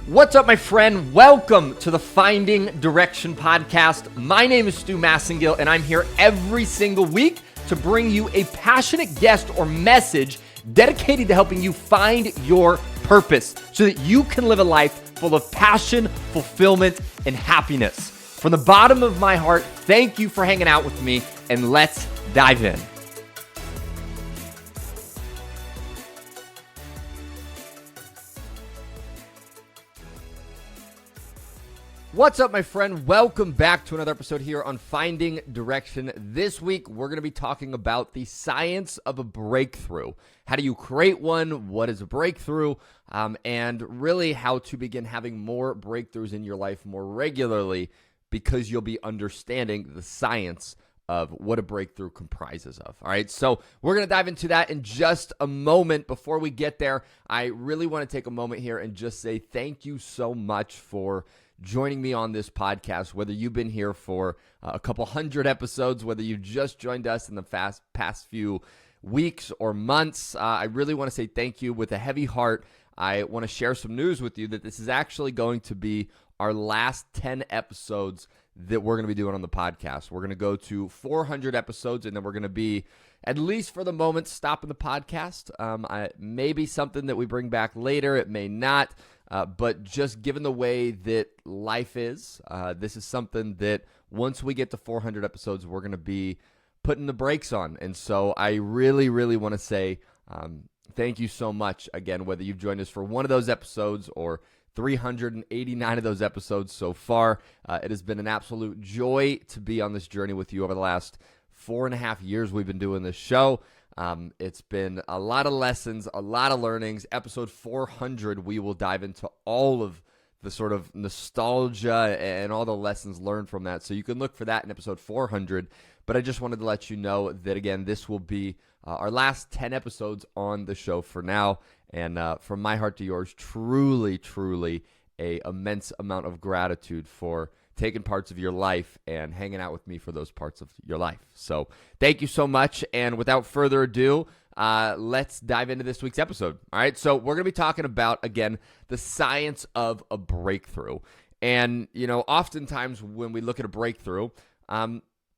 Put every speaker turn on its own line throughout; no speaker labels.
What's up, my friend? Welcome to the Finding Direction podcast. My name is Stu Massengill, and I'm here every single week to bring you a passionate guest or message dedicated to helping you find your purpose so that you can live a life full of passion, fulfillment, and happiness. From the bottom of my heart, thank you for hanging out with me, and let's dive in. What's up, my friend? Welcome back to another episode here on Finding Direction. This week, we're going to be talking about the science of a breakthrough. How do you create one? What is a breakthrough? And really how to begin having more breakthroughs in your life more regularly, because you'll be understanding the science of what a breakthrough comprises of. All right, so we're going to dive into that in just a moment. Before we get there, I really want to take a moment here and just say thank you so much for joining me on this podcast, whether you've been here for a couple hundred episodes, whether you just joined us in the past few weeks or months. I really want to say thank you with a heavy heart. I want to share some news with you that this is actually going to be our last 10 episodes that we're going to be doing on the podcast. We're going to go to 400 episodes, and then we're going to be, at least for the moment, stopping the podcast. Maybe something that we bring back later. It may not. But just given the way that life is, this is something that once we get to 400 episodes, we're going to be putting the brakes on. And so I really, really want to say thank you so much, again, whether you've joined us for one of those episodes or 389 of those episodes so far. It has been an absolute joy to be on this journey with you over the last 4.5 years we've been doing this show. It's been a lot of lessons, a lot of learnings. Episode 400, we will dive into all of the sort of nostalgia and all the lessons learned from that. So you can look for that in episode 400. But I just wanted to let you know that, again, this will be our last 10 episodes on the show for now. And from my heart to yours, truly, truly a immense amount of gratitude for taking parts of your life and hanging out with me for those parts of your life. So thank you so much. And without further ado, let's dive into this week's episode. All right. So we're going to be talking about, again, the science of a breakthrough. And, you know, oftentimes when we look at a breakthrough,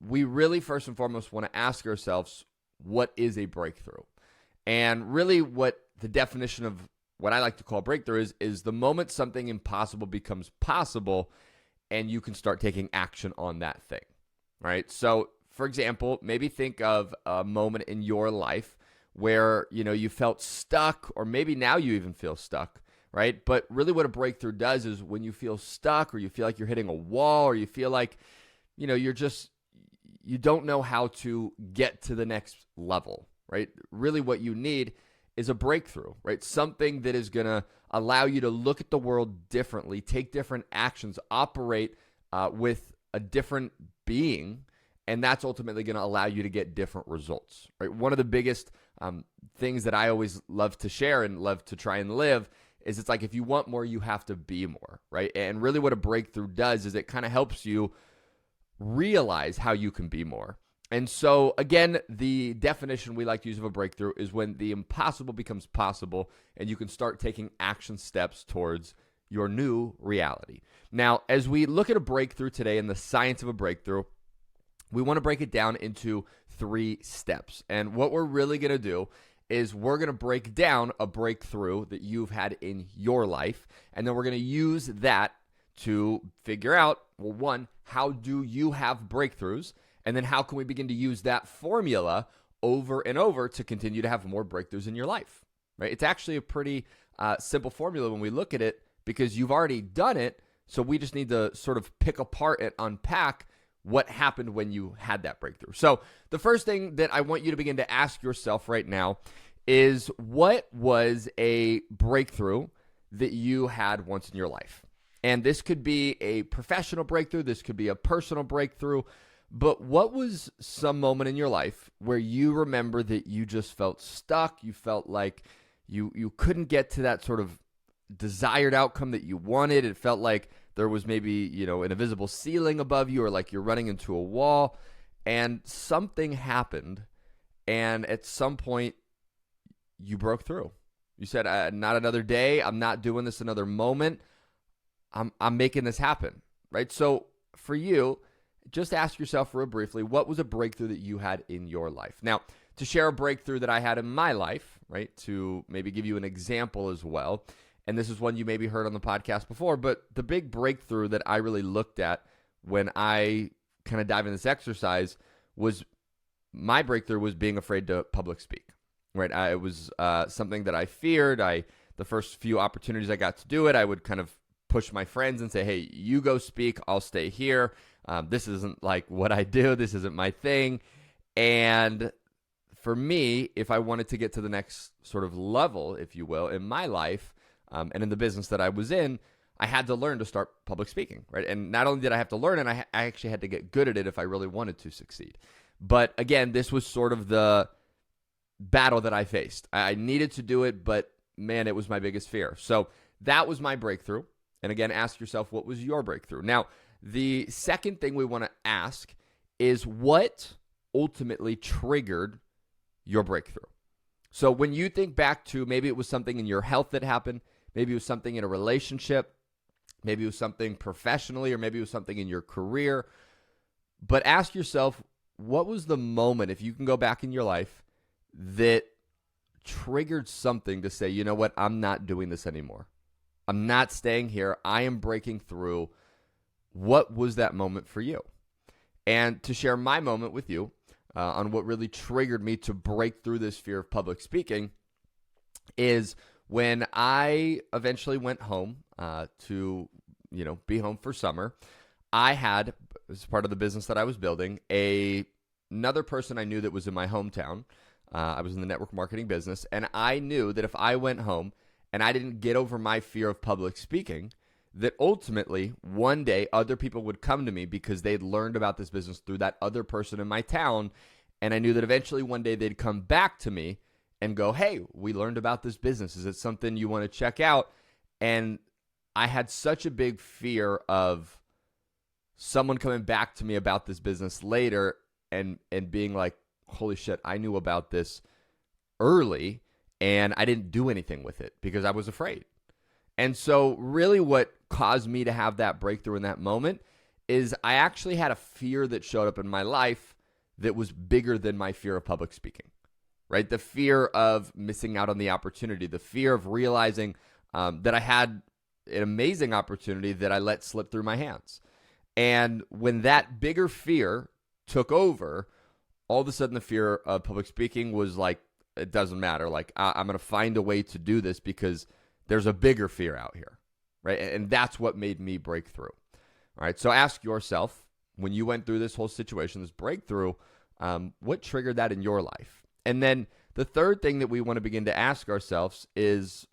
we really first and foremost want to ask ourselves, what is a breakthrough? And really what the definition of what I like to call breakthrough is the moment something impossible becomes possible and you can start taking action on that thing, right? So, for example, maybe think of a moment in your life where, you know, you felt stuck, or maybe now you even feel stuck, right? But really what a breakthrough does is when you feel stuck, or you feel like you're hitting a wall, or you feel like, you know, you don't know how to get to the next level, right? Really what you need is a breakthrough, right? Something that is going to allow you to look at the world differently, take different actions, operate with a different being, and that's ultimately going to allow you to get different results, right? One of the biggest things that I always love to share and love to try and live is it's like, if you want more, you have to be more, right? And really what a breakthrough does is it kind of helps you realize how you can be more. And so, again, the definition we like to use of a breakthrough is when the impossible becomes possible and you can start taking action steps towards your new reality. Now, as we look at a breakthrough today and the science of a breakthrough, we want to break it down into 3 steps. And what we're really going to do is we're going to break down a breakthrough that you've had in your life, and then we're going to use that to figure out, well, one, how do you have breakthroughs? And then how can we begin to use that formula over and over to continue to have more breakthroughs in your life, right? It's actually a pretty simple formula when we look at it, because you've already done it. So we just need to sort of pick apart and unpack what happened when you had that breakthrough. So the first thing that I want you to begin to ask yourself right now is, what was a breakthrough that you had once in your life? And this could be a professional breakthrough. This could be a personal breakthrough. But what was some moment in your life where you remember that you just felt stuck? You felt like you couldn't get to that sort of desired outcome that you wanted. It felt like there was maybe, you know, an invisible ceiling above you, or like you're running into a wall, and something happened. And at some point you broke through. You said, not another day. I'm not doing this another moment. I'm making this happen, right? So for you, just ask yourself real briefly, what was a breakthrough that you had in your life? Now, to share a breakthrough that I had in my life, right, to maybe give you an example as well, and this is one you maybe heard on the podcast before, but the big breakthrough that I really looked at when I kind of dive in this exercise was my breakthrough was being afraid to public speak, right? It was something that I feared. The first few opportunities I got to do it, I would kind of push my friends and say, hey, you go speak, I'll stay here. This isn't like what I do. This isn't my thing. And for me, if I wanted to get to the next sort of level, if you will, in my life and in the business that I was in, I had to learn to start public speaking, right? And not only did I have to learn it, I actually had to get good at it if I really wanted to succeed. But again, this was sort of the battle that I faced. I needed to do it, but man, it was my biggest fear. So that was my breakthrough. And again, ask yourself, what was your breakthrough? Now, the second thing we want to ask is what ultimately triggered your breakthrough. So when you think back to maybe it was something in your health that happened, maybe it was something in a relationship, maybe it was something professionally, or maybe it was something in your career, but ask yourself, what was the moment, if you can go back in your life, that triggered something to say, you know what, I'm not doing this anymore. I'm not staying here. I am breaking through. What was that moment for you? And to share my moment with you on what really triggered me to break through this fear of public speaking is when I eventually went home to, be home for summer. I had, as part of the business that I was building, another person I knew that was in my hometown. I was in the network marketing business, and I knew that if I went home and I didn't get over my fear of public speaking, that ultimately one day other people would come to me because they'd learned about this business through that other person in my town. And I knew that eventually one day they'd come back to me and go, hey, we learned about this business. Is it something you want to check out? And I had such a big fear of someone coming back to me about this business later and being like, holy shit, I knew about this early and I didn't do anything with it because I was afraid. And so really what caused me to have that breakthrough in that moment is I actually had a fear that showed up in my life that was bigger than my fear of public speaking, right? The fear of missing out on the opportunity, the fear of realizing that I had an amazing opportunity that I let slip through my hands. And when that bigger fear took over, all of a sudden the fear of public speaking was like, it doesn't matter. Like, I'm going to find a way to do this because there's a bigger fear out here, right? And that's what made me break through. All right, so ask yourself, when you went through this whole situation, this breakthrough, what triggered that in your life? And then the third thing that we want to begin to ask ourselves is,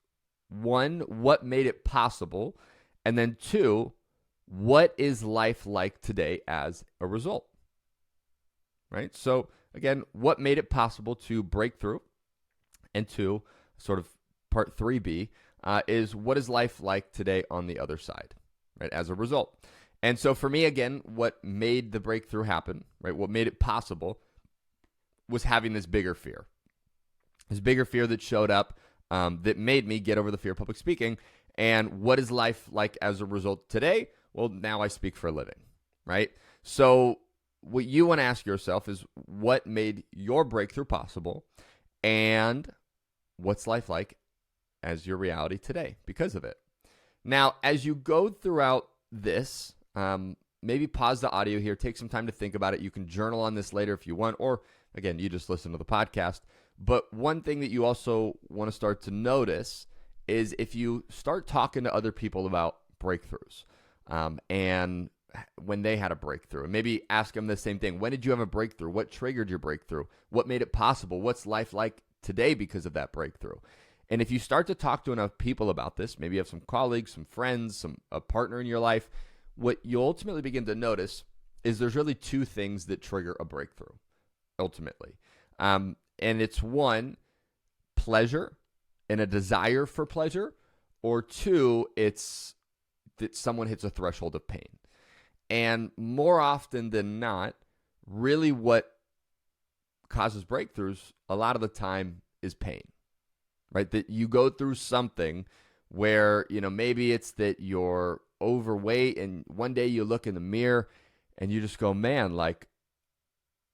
one, what made it possible? And then two, what is life like today as a result? Right? So again, what made it possible to break through? And two, sort of part 3B, is what is life like today on the other side, right, as a result? And so for me, again, what made the breakthrough happen, right, what made it possible was having this bigger fear that showed up that made me get over the fear of public speaking. And what is life like as a result today? Well, now I speak for a living, right? So what you want to ask yourself is, what made your breakthrough possible? And what's life like as your reality today because of it? Now, as you go throughout this, maybe pause the audio here, take some time to think about it. You can journal on this later if you want, or again, you just listen to the podcast. But one thing that you also want to start to notice is if you start talking to other people about breakthroughs and when they had a breakthrough, and maybe ask them the same thing. When did you have a breakthrough? What triggered your breakthrough? What made it possible? What's life like today because of that breakthrough? And if you start to talk to enough people about this, maybe you have some colleagues, some friends, a partner in your life, what you ultimately begin to notice is there's really two things that trigger a breakthrough, ultimately. And it's one, pleasure and a desire for pleasure, or two, it's that someone hits a threshold of pain. And more often than not, really what causes breakthroughs a lot of the time is pain, right? That you go through something where, maybe it's that you're overweight, and one day you look in the mirror and you just go, man, like,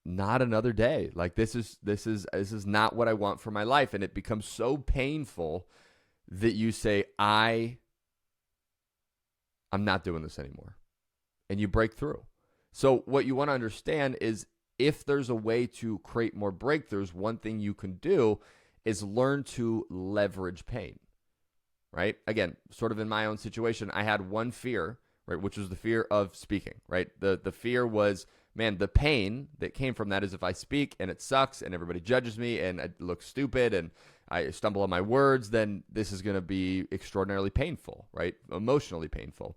not another day. Like, this is not what I want for my life. And it becomes so painful that you say, I'm not doing this anymore. And you break through. So what you want to understand is, if there's a way to create more breakthroughs, one thing you can do is learn to leverage pain, right? Again, sort of in my own situation, I had one fear, right, which was the fear of speaking, right? The fear was, man, the pain that came from that is if I speak and it sucks and everybody judges me and I look stupid and I stumble on my words, then this is going to be extraordinarily painful, right? Emotionally painful.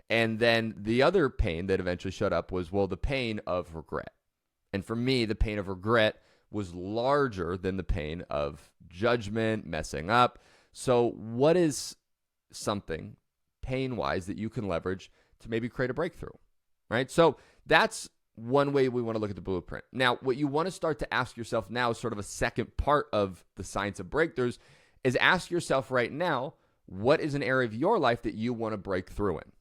And then the other pain that eventually showed up was, well, the pain of regret. And for me, the pain of regret was larger than the pain of judgment, messing up. So what is something pain-wise that you can leverage to maybe create a breakthrough, right? So that's one way we want to look at the blueprint. Now, what you want to start to ask yourself now is sort of a second part of the science of breakthroughs, is ask yourself right now, what is an area of your life that you want to break through in?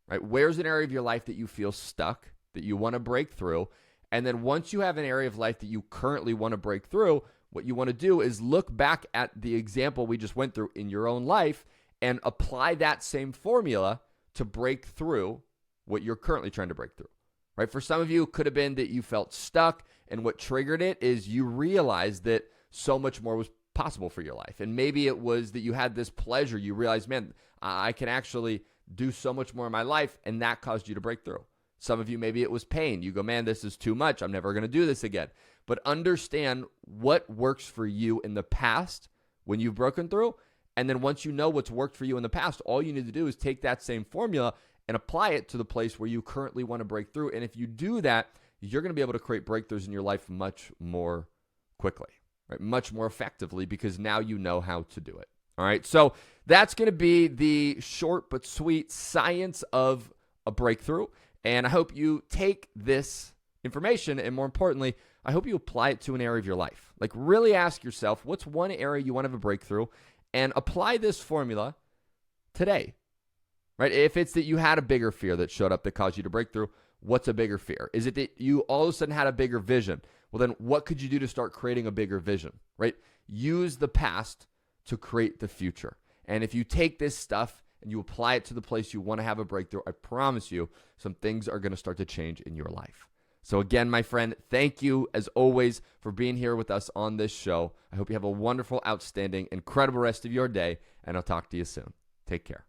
Right? Where's an area of your life that you feel stuck, that you want to break through? And then once you have an area of life that you currently want to break through, what you want to do is look back at the example we just went through in your own life and apply that same formula to break through what you're currently trying to break through. Right? For some of you, it could have been that you felt stuck, and what triggered it is you realized that so much more was possible for your life. And maybe it was that you had this pleasure. You realized, man, I can actually do so much more in my life, and that caused you to break through. Some of you, maybe it was pain. You go, man, this is too much. I'm never going to do this again. But understand what works for you in the past when you've broken through. And then once you know what's worked for you in the past, all you need to do is take that same formula and apply it to the place where you currently want to break through. And if you do that, you're going to be able to create breakthroughs in your life much more quickly, right? Much more effectively, because now you know how to do it. All right. So that's going to be the short but sweet science of a breakthrough. And I hope you take this information, and more importantly, I hope you apply it to an area of your life. Like, really ask yourself, what's one area you want to have a breakthrough, and apply this formula today, right? If it's that you had a bigger fear that showed up that caused you to break through, what's a bigger fear? Is it that you all of a sudden had a bigger vision? Well, then what could you do to start creating a bigger vision, right? Use the past to create the future. And if you take this stuff and you apply it to the place you want to have a breakthrough, I promise you some things are going to start to change in your life. So again, my friend, thank you as always for being here with us on this show. I hope you have a wonderful, outstanding, incredible rest of your day, and I'll talk to you soon. Take care.